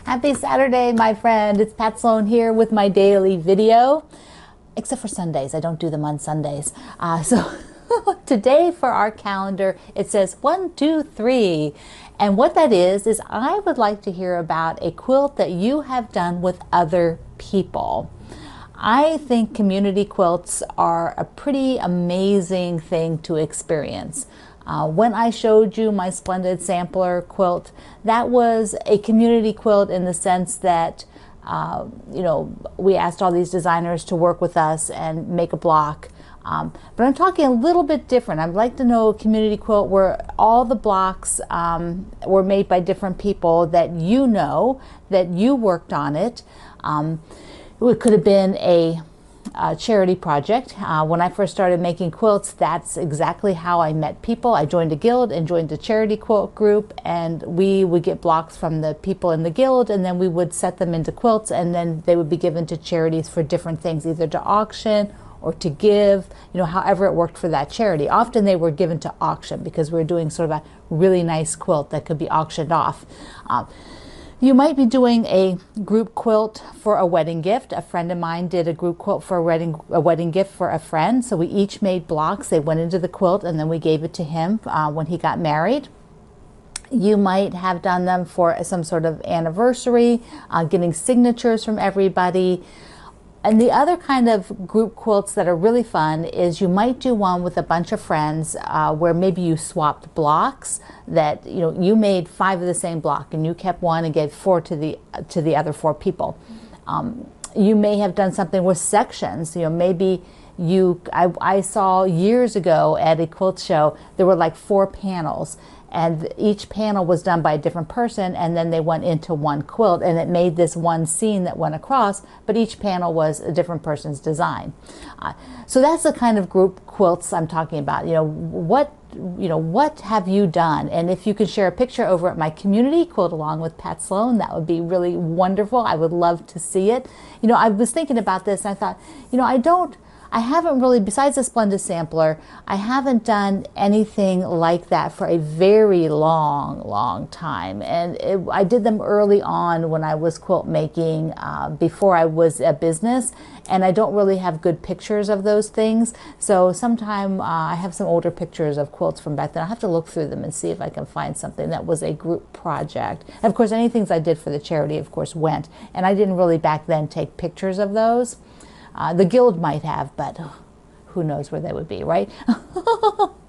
Happy Saturday, my friend. It's Pat Sloan here with my daily video, except for Sundays. I don't do them on Sundays. So today for our calendar, it says 1, 2, 3. And what that is I would like to hear about a quilt that you have done with other people. I think community quilts are a pretty amazing thing to experience. When I showed you my splendid sampler quilt, that was a community quilt in the sense that, we asked all these designers to work with us and make a block. But I'm talking a little bit different. I'd like to know a community quilt where all the blocks were made by different people that you know, that you worked on it. It could have been a charity project. When I first started making quilts, that's exactly how I met people. I joined a guild and joined a charity quilt group, and we would get blocks from the people in the guild, and then we would set them into quilts, and then they would be given to charities for different things, either to auction or to give, however it worked for that charity. Often they were given to auction because we were doing sort of a really nice quilt that could be auctioned off. You might be doing a group quilt for a wedding gift. A friend of mine did a group quilt for a wedding gift for a friend. So we each made blocks. They went into the quilt and then we gave it to him when he got married. You might have done them for some sort of anniversary, getting signatures from everybody. And the other kind of group quilts that are really fun is you might do one with a bunch of friends where maybe you swapped blocks, that you made 5 of the same block and you kept one and gave 4 to the other 4 people. You may have done something with sections. Maybe I saw years ago at a quilt show, there were like 4 panels. And each panel was done by a different person, and then they went into one quilt, and it made this one scene that went across, but each panel was a different person's design. So that's the kind of group quilts I'm talking about. What have you done? And if you can share a picture over at my community, Quilt Along with Pat Sloan, that would be really wonderful. I would love to see it. I was thinking about this, and I thought, I haven't really, besides the Splendid Sampler, I haven't done anything like that for a very long time. And I did them early on when I was quilt making, before I was a business, and I don't really have good pictures of those things. So sometime I have some older pictures of quilts from back then. I'll have to look through them and see if I can find something that was a group project. And of course, any things I did for the charity, of course, went. And I didn't really back then take pictures of those. The guild might have, but who knows where they would be, right?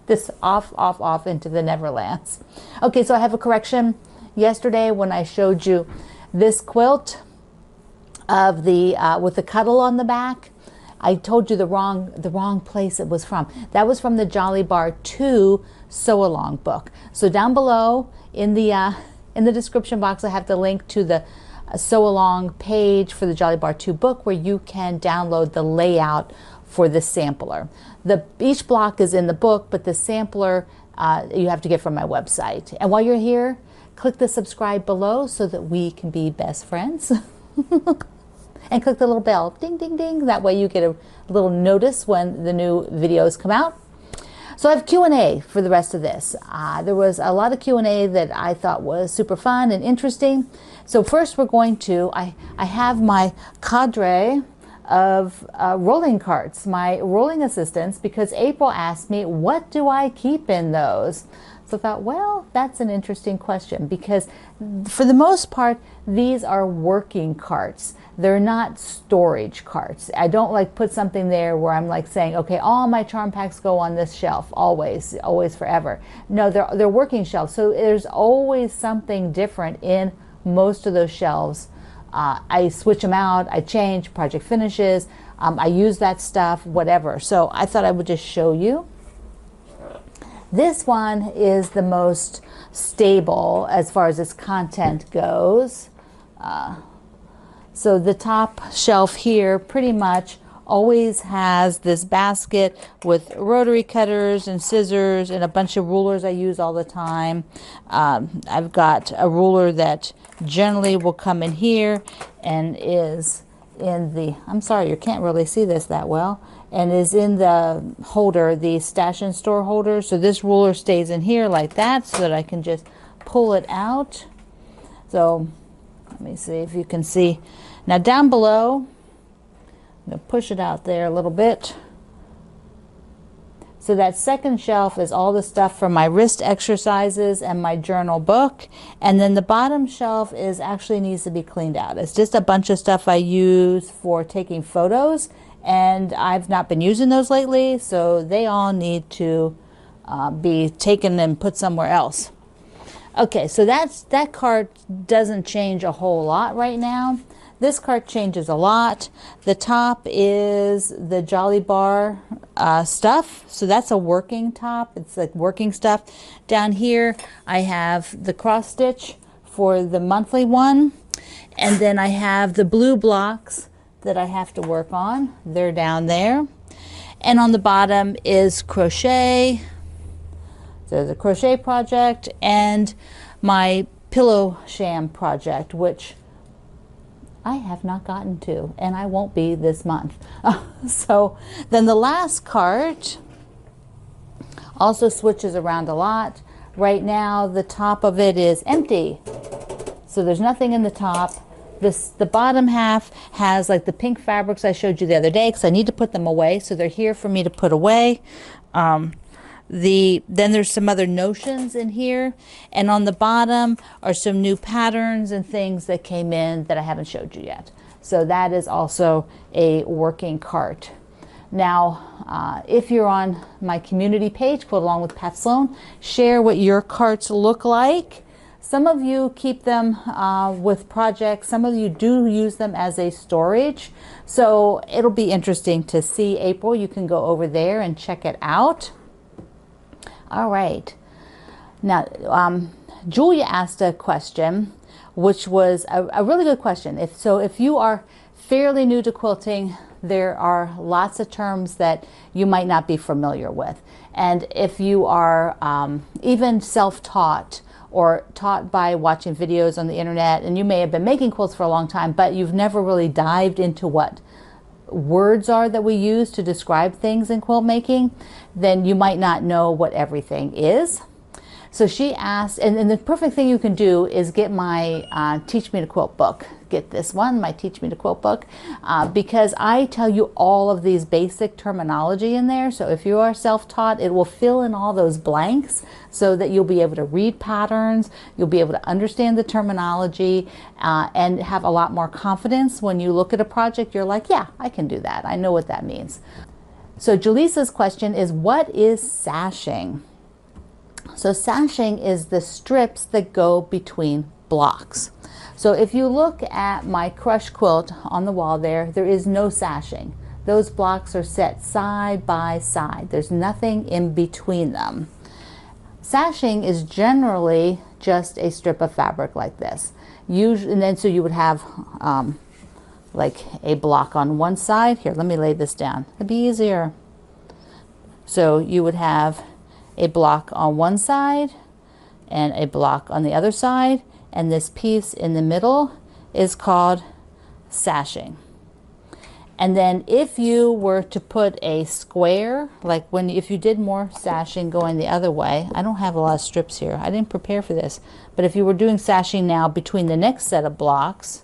This off into the Neverlands. Okay, so I have a correction. Yesterday when I showed you this quilt of the with the cuddle on the back, I told you the wrong place it was from. That was from the Jolly Bar 2 Sew Along book. So down below in the description box, I have the link to the Sew Along page for the Jolly Bar 2 book, where you can download the layout for the sampler. Each block is in the book, but the sampler you have to get from my website. And while you're here, click the subscribe below so that we can be best friends. And click the little bell, ding, ding, ding. That way you get a little notice when the new videos come out. So I have Q&A for the rest of this. There was a lot of Q&A that I thought was super fun and interesting. So first we're going to, I have my cadre of rolling carts, my rolling assistants, because April asked me, what do I keep in those? So I thought, well, that's an interesting question, because for the most part, these are working carts. They're not storage carts. I don't put something there where I'm saying, okay, all my charm packs go on this shelf, always forever. No, they're working shelves. So there's always something different in most of those shelves. I switch them out, I change, project finishes, I use that stuff, whatever. So I thought I would just show you. This one is the most stable as far as its content goes. So the top shelf here pretty much always has this basket with rotary cutters and scissors and a bunch of rulers I use all the time. I've got a ruler that generally will come in here and is in the, I'm sorry, you can't really see this that well, and is in the holder, the stash and store holder. So this ruler stays in here like that so that I can just pull it out. So Let me see if you can see. Now down below, I'm going to push it out there a little bit. So that second shelf is all the stuff from my wrist exercises and my journal book. And then the bottom shelf is actually needs to be cleaned out. It's just a bunch of stuff I use for taking photos, and I've not been using those lately, so they all need to be taken and put somewhere else. Okay, so that cart doesn't change a whole lot right now. This cart changes a lot. The top is the Jolly Bar stuff. So that's a working top. It's like working stuff. Down here, I have the cross stitch for the monthly one. And then I have the blue blocks that I have to work on. They're down there. And on the bottom is crochet. So there's a crochet project and my pillow sham project, which I have not gotten to, and I won't be this month. So then the last cart also switches around a lot. Right now the top of it is empty, so there's nothing in the top. The bottom half has like the pink fabrics I showed you the other day, because I need to put them away, so they're here for me to put away. Then there's some other notions in here, and on the bottom are some new patterns and things that came in that I haven't showed you yet. So that is also a working cart. Now, if you're on my community page, Quilt Along with Pat Sloan, share what your carts look like. Some of you keep them with projects. Some of you do use them as a storage. So it'll be interesting to see. April, you can go over there and check it out. All right. Now, Julia asked a question, which was a really good question. If you are fairly new to quilting, there are lots of terms that you might not be familiar with. And if you are even self-taught or taught by watching videos on the internet, and you may have been making quilts for a long time, but you've never really dived into what words are that we use to describe things in quilt making, then you might not know what everything is. So she asked, and the perfect thing you can do is get my Teach Me to Quilt book. Get this one, my Teach Me to Quilt book, because I tell you all of these basic terminology in there. So if you are self-taught, it will fill in all those blanks so that you'll be able to read patterns, you'll be able to understand the terminology, and have a lot more confidence when you look at a project. You're like, yeah, I can do that. I know what that means. So Jaleesa's question is, what is sashing? So sashing is the strips that go between blocks. So if you look at my crush quilt on the wall there is no sashing. Those blocks are set side by side. There's nothing in between them. Sashing is generally just a strip of fabric like this. Usually, and then so you would have like a block on one side. Here, let me lay this down. It'd be easier. So you would have a block on one side and a block on the other side, and this piece in the middle is called sashing. And then if you were to put a square, like if you did more sashing going the other way, I don't have a lot of strips here, I didn't prepare for this, but if you were doing sashing now between the next set of blocks,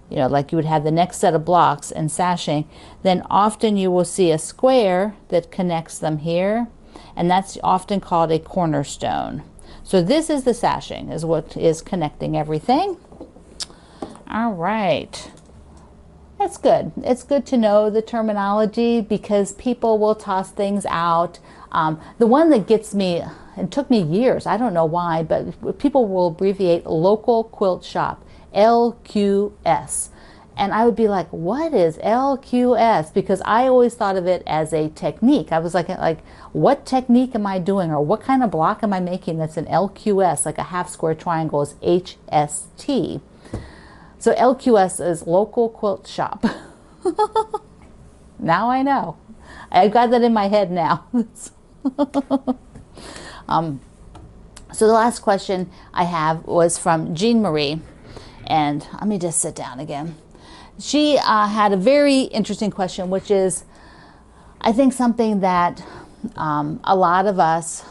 you know, like you would have the next set of blocks and sashing, then often you will see a square that connects them here, and that's often called a cornerstone. So this is the sashing, is what is connecting everything. All right. That's good. It's good to know the terminology because people will toss things out. The one that gets me, it took me years, I don't know why, but people will abbreviate local quilt shop, LQS. And I would be like, what is LQS? Because I always thought of it as a technique. I was like, what technique am I doing? Or what kind of block am I making that's an LQS, like a half square triangle is HST. So LQS is local quilt shop. Now I know. I've got that in my head now. So the last question I have was from Jean Marie. And let me just sit down again. She had a very interesting question, which is, I think, something that a lot of us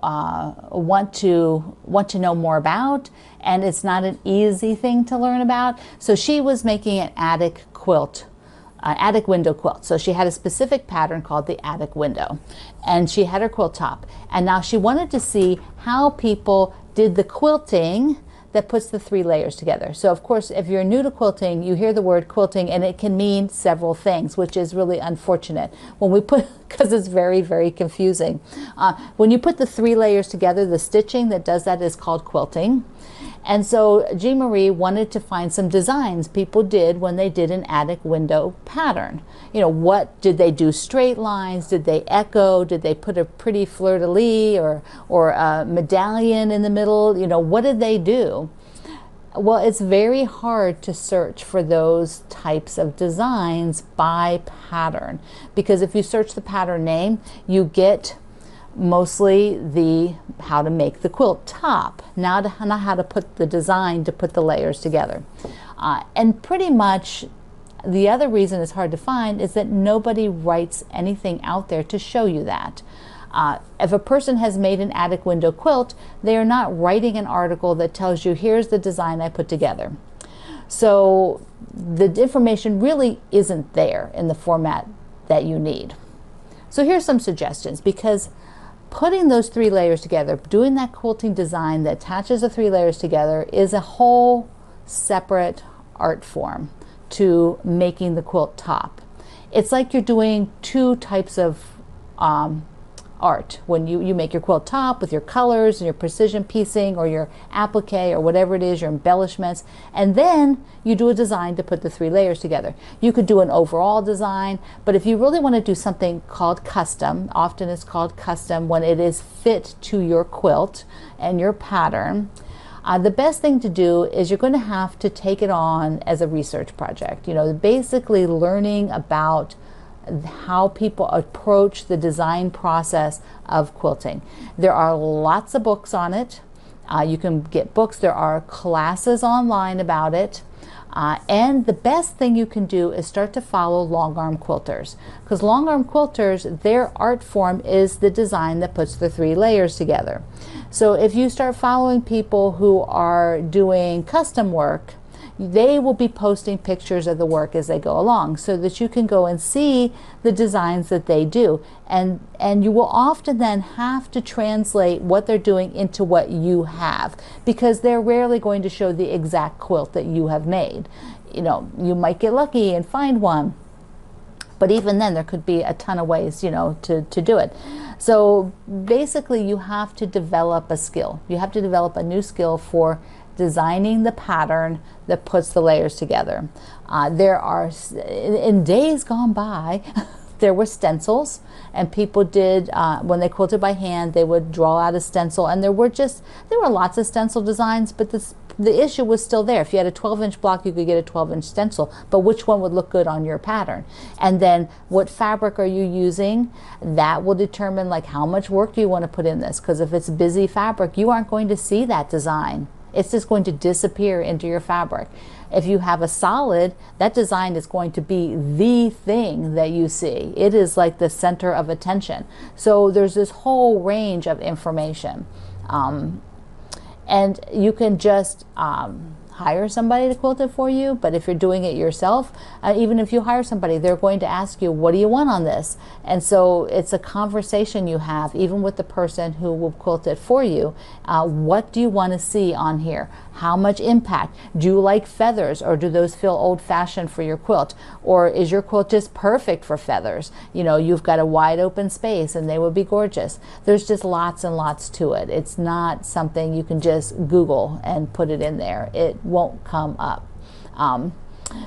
want to know more about, and it's not an easy thing to learn about. So she was making an attic quilt, attic window quilt. So she had a specific pattern called the attic window, and she had her quilt top. And now she wanted to see how people did the quilting that puts the 3 layers together. So of course, if you're new to quilting, you hear the word quilting and it can mean several things, which is really unfortunate when we put, because it's very, very confusing. When you put the 3 layers together, the stitching that does that is called quilting. And so Jean Marie wanted to find some designs people did when they did an attic window pattern. You know, what did they do? Straight lines? Did they echo? Did they put a pretty fleur-de-lis or a medallion in the middle? You know, what did they do? Well, it's very hard to search for those types of designs by pattern, because if you search the pattern name, you get mostly the how to make the quilt top, not how to put the design to put the layers together. And pretty much the other reason it's hard to find is that nobody writes anything out there to show you that. If a person has made an attic window quilt, they are not writing an article that tells you, here's the design I put together. So the information really isn't there in the format that you need. So here's some suggestions, because putting those 3 layers together, doing that quilting design that attaches the 3 layers together, is a whole separate art form to making the quilt top. It's like you're doing 2 types of art. When you make your quilt top with your colors and your precision piecing or your applique or whatever it is, your embellishments, and then you do a design to put the 3 layers together. You could do an overall design, but if you really want to do something called custom, often it's called custom when it is fit to your quilt and your pattern, the best thing to do is you're going to have to take it on as a research project. You know, basically learning about how people approach the design process of quilting. There are lots of books on it. You can get books. There are classes online about it. And the best thing you can do is start to follow long arm quilters, because long arm quilters, their art form is the design that puts the 3 layers together. So if you start following people who are doing custom work, they will be posting pictures of the work as they go along, so that you can go and see the designs that they do. And you will often then have to translate what they're doing into what you have, because they're rarely going to show the exact quilt that you have made. You know, you might get lucky and find one, but even then there could be a ton of ways, you know, to do it. So basically you have to develop a skill. You have to develop a new skill for designing the pattern that puts the layers together. There are, in days gone by, there were stencils, and people did, when they quilted by hand, they would draw out a stencil, and there were lots of stencil designs, but the issue was still there. If you had a 12-inch block, you could get a 12-inch stencil, but which one would look good on your pattern? And then what fabric are you using? That will determine like how much work do you want to put in this, because if it's busy fabric, you aren't going to see that design. It's just going to disappear into your fabric. If you have a solid, that design is going to be the thing that you see. It is like the center of attention. So there's this whole range of information. And you can just hire somebody to quilt it for you, but if you're doing it yourself, even if you hire somebody, they're going to ask you, what do you want on this? And so it's a conversation you have, even with the person who will quilt it for you. What do you want to see on here? How much impact? Do you like feathers, or do those feel old-fashioned for your quilt? Or is your quilt just perfect for feathers? You know, you've got a wide open space and they would be gorgeous. There's just lots and lots to it. It's not something you can just Google and put it in there. It won't come up.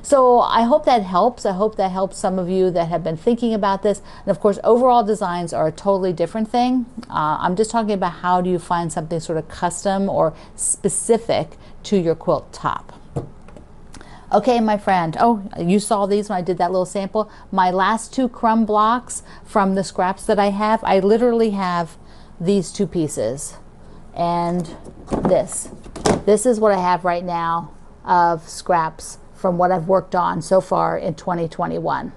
So I hope that helps. I hope that helps some of you that have been thinking about this. And of course, overall designs are a totally different thing. I'm just talking about how do you find something sort of custom or specific to your quilt top. Okay, my friend. Oh, you saw these when I did that little sample. My last 2 crumb blocks from the scraps that I have, I literally have these 2 pieces. And this. This is what I have right now of scraps from what I've worked on so far in 2021.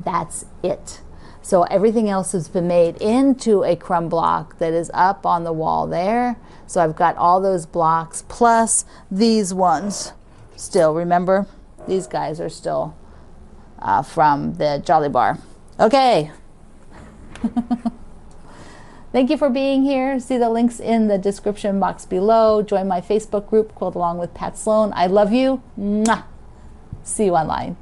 That's it. So everything else has been made into a crumb block that is up on the wall there. So I've got all those blocks plus these ones still. Remember, these guys are still from the Jolly Bar. Okay. Thank you for being here. See the links in the description box below. Join my Facebook group, Quilt Along with Pat Sloan. I love you. Mwah. See you online.